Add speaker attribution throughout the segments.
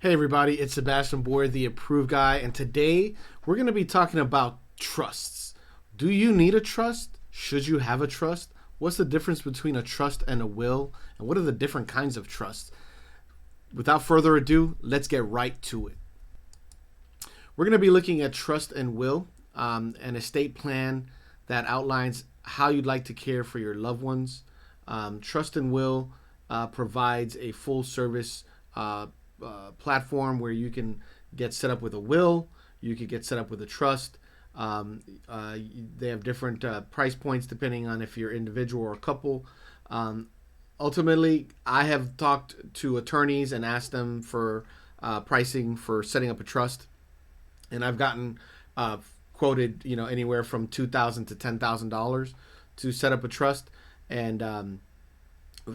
Speaker 1: Hey everybody, it's Sebastien Boyer, the approved guy, and today we're going to be talking about trusts. Do you need a trust? Should you have a trust? What's the difference between a trust and a will? And what are the different kinds of trusts? Without further ado, let's get right to it. We're going to be looking at trust and will, an estate plan that outlines how you'd like to care for your loved ones. Trust and will provides a full service platform where you can get set up with a will, you could get set up with a trust. They have different price points depending on if you're individual or a couple. Ultimately, I have talked to attorneys and asked them for pricing for setting up a trust, and I've gotten quoted, anywhere from $2,000 to $10,000 to set up a trust, and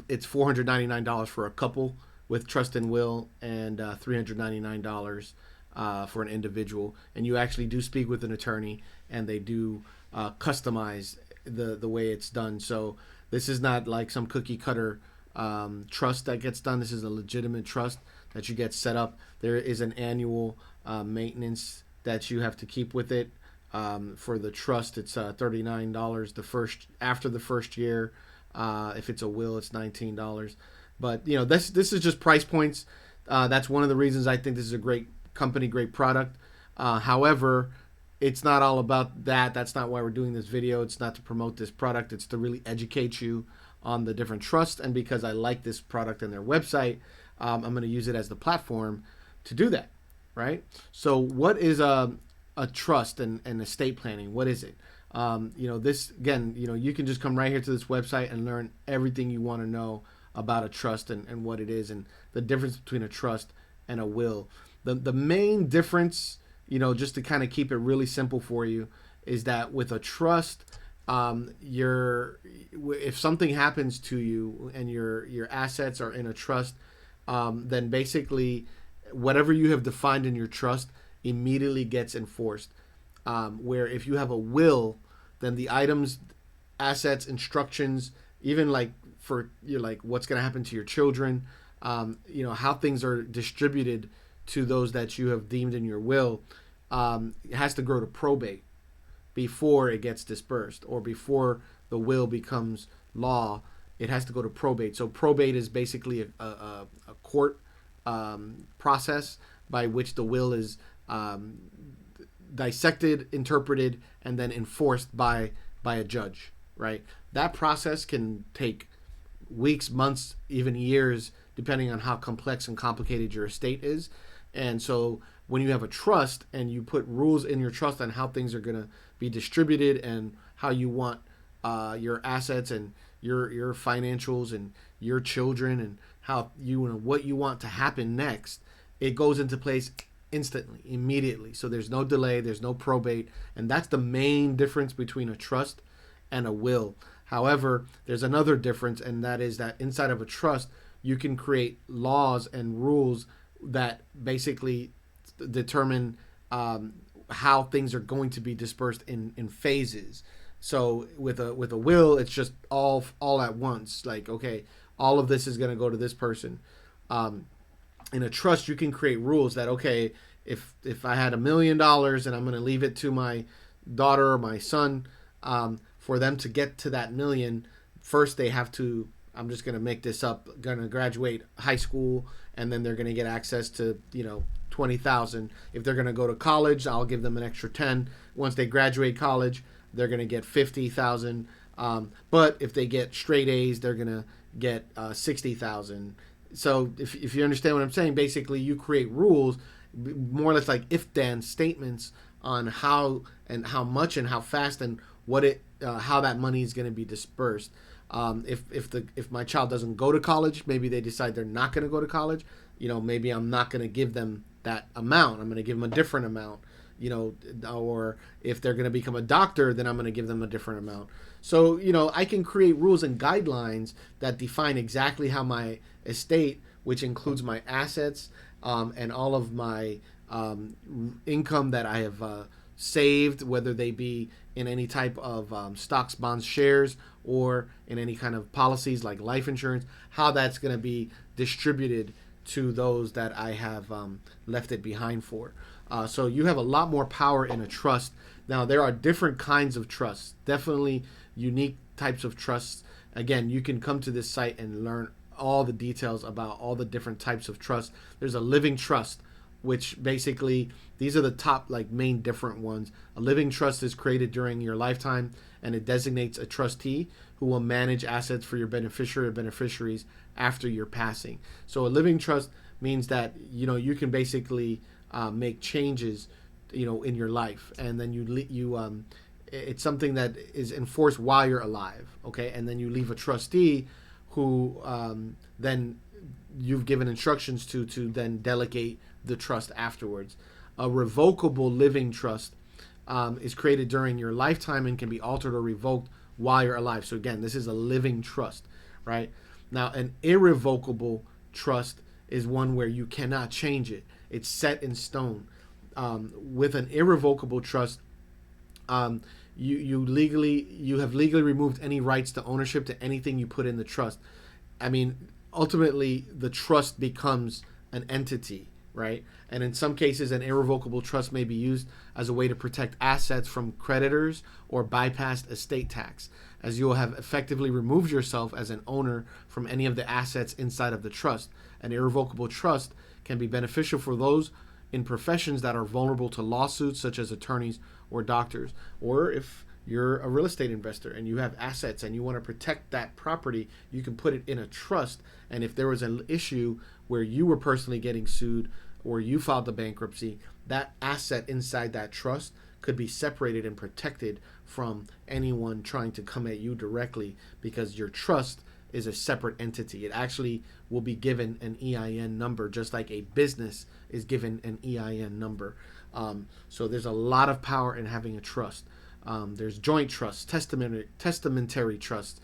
Speaker 1: it's $499 for a couple with trust and will, and $399 for an individual. And you actually do speak with an attorney, and they do customize the way it's done. So this is not like some cookie cutter trust that gets done. This is a legitimate trust that you get set up. There is an annual maintenance that you have to keep with it. For the trust, it's $39 after the first year. If it's a will, it's $19. But this is just price points. That's one of the reasons I think this is a great company, great product. However, it's not all about that. That's not why we're doing this video. It's not to promote this product. It's to really educate you on the different trusts. And because I like this product and their website, I'm going to use it as the platform to do that. Right? So what is a trust and estate planning? What is it? This again, you can just come right here to this website and learn everything you want to know about a trust and what it is and the difference between a trust and a will. The main difference, just to kind of keep it really simple for you, is that with a trust, if something happens to you and your assets are in a trust, then basically whatever you have defined in your trust immediately gets enforced. Where if you have a will, then the items, assets, instructions, even like for what's going to happen to your children, how things are distributed to those that you have deemed in your will, it has to go to probate before it gets dispersed, or before the will becomes law. It has to go to probate. So probate is basically a court process by which the will is dissected, interpreted, and then enforced by a judge, right? That process can take weeks, months, even years, depending on how complex and complicated your estate is. And so when you have a trust and you put rules in your trust on how things are going to be distributed and how you want your assets and your financials and your children and how what you want to happen next, it goes into place instantly, immediately. So there's no delay, there's no probate, and that's the main difference between a trust and a will. However, there's another difference, and that is that inside of a trust, you can create laws and rules that basically determine how things are going to be dispersed in phases. So with a will, it's just all at once. Like, okay, all of this is going to go to this person. In a trust, you can create rules that, okay, if I had $1 million and I'm going to leave it to my daughter or my son, for them to get to that million, first they have to, I'm just going to make this up, going to graduate high school, and then they're going to get access to, $20,000. If they're going to go to college, I'll give them an extra 10. Once they graduate college, they're going to get 50,000. But if they get straight A's, they're going to get 60,000. So if you understand what I'm saying, basically you create rules, more or less like if-then statements on how much and how fast and how that money is going to be dispersed. If my child doesn't go to college, maybe they decide they're not going to go to college. Maybe I'm not going to give them that amount. I'm going to give them a different amount. Or if they're going to become a doctor, then I'm going to give them a different amount. So, I can create rules and guidelines that define exactly how my estate, which includes my assets and all of my income that I have saved, whether they be in any type of stocks, bonds, shares, or in any kind of policies like life insurance, how that's going to be distributed to those that I have left it behind for. So you have a lot more power in a trust. Now, there are different kinds of trusts, definitely unique types of trusts. Again, you can come to this site and learn all the details about all the different types of trusts. There's a living trust, which basically, these are the top like main different ones. A living trust is created during your lifetime, and it designates a trustee who will manage assets for your beneficiary or beneficiaries after your passing. So a living trust means that you can basically make changes in your life, and then it's something that is enforced while you're alive, okay? And then you leave a trustee who then you've given instructions to then delegate the trust afterwards. A revocable living trust is created during your lifetime and can be altered or revoked while you're alive. So again, this is a living trust, right? Now, an irrevocable trust is one where you cannot change it. It's set in stone. With an irrevocable trust, you have legally removed any rights to ownership to anything you put in the trust. I mean, ultimately, the trust becomes an entity, right? And in some cases, an irrevocable trust may be used as a way to protect assets from creditors or bypass estate tax, as you will have effectively removed yourself as an owner from any of the assets inside of the trust. An irrevocable trust can be beneficial for those in professions that are vulnerable to lawsuits, such as attorneys or doctors, or if you're a real estate investor and you have assets and you want to protect that property, you can put it in a trust. And if there was an issue where you were personally getting sued or you filed the bankruptcy, that asset inside that trust could be separated and protected from anyone trying to come at you directly, because your trust is a separate entity. It actually will be given an EIN number, just like a business is given an EIN number. So there's a lot of power in having a trust. There's joint trusts, testamentary trusts.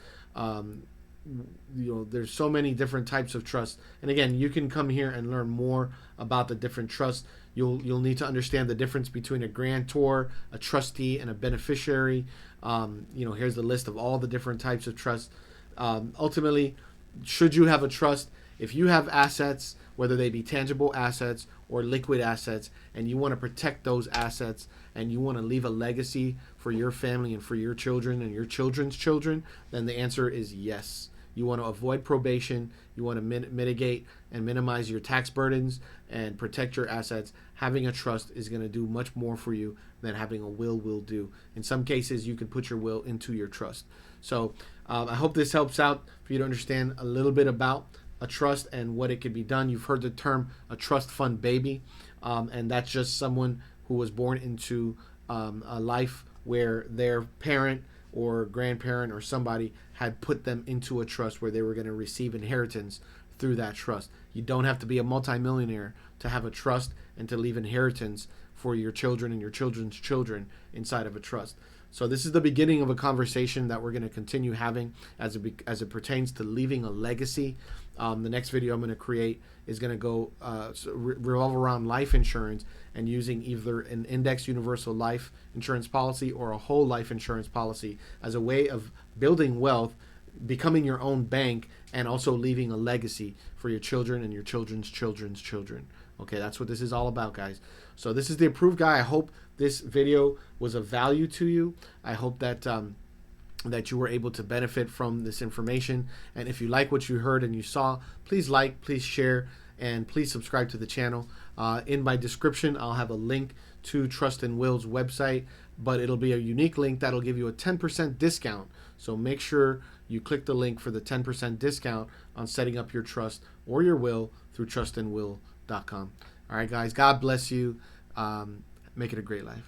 Speaker 1: There's so many different types of trusts. And again, you can come here and learn more about the different trusts. You'll need to understand the difference between a grantor, a trustee, and a beneficiary. Here's the list of all the different types of trusts. Ultimately, should you have a trust, if you have assets, whether they be tangible assets or liquid assets, and you want to protect those assets and you want to leave a legacy for your family and for your children and your children's children, then the answer is yes. You want to avoid probation, you want to mitigate and minimize your tax burdens and protect your assets. Having a trust is going to do much more for you than having a will do. In some cases, you can put your will into your trust. So I hope this helps out for you to understand a little bit about a trust and what it could be done. You've heard the term a trust fund baby, and that's just someone who was born into a life where their parent or grandparent or somebody had put them into a trust where they were going to receive inheritance through that trust. You don't have to be a multimillionaire to have a trust and to leave inheritance for your children and your children's children inside of a trust. So this is the beginning of a conversation that we're going to continue having as it pertains to leaving a legacy. The next video I'm going to create is going to go revolve around life insurance and using either an index universal life insurance policy or a whole life insurance policy as a way of building wealth, becoming your own bank, and also leaving a legacy for your children and your children's children's children. Okay, that's what this is all about, guys. So this is the approved guy. I hope this video was of value to you. I hope that that you were able to benefit from this information. And if you like what you heard and you saw, please like, please share, and please subscribe to the channel. In my description, I'll have a link to Trust&WILL's website, but it'll be a unique link that'll give you a 10% discount. So make sure you click the link for the 10% discount on setting up your trust or your will through trustandwill.com. All right, guys, God bless you. Make it a great life.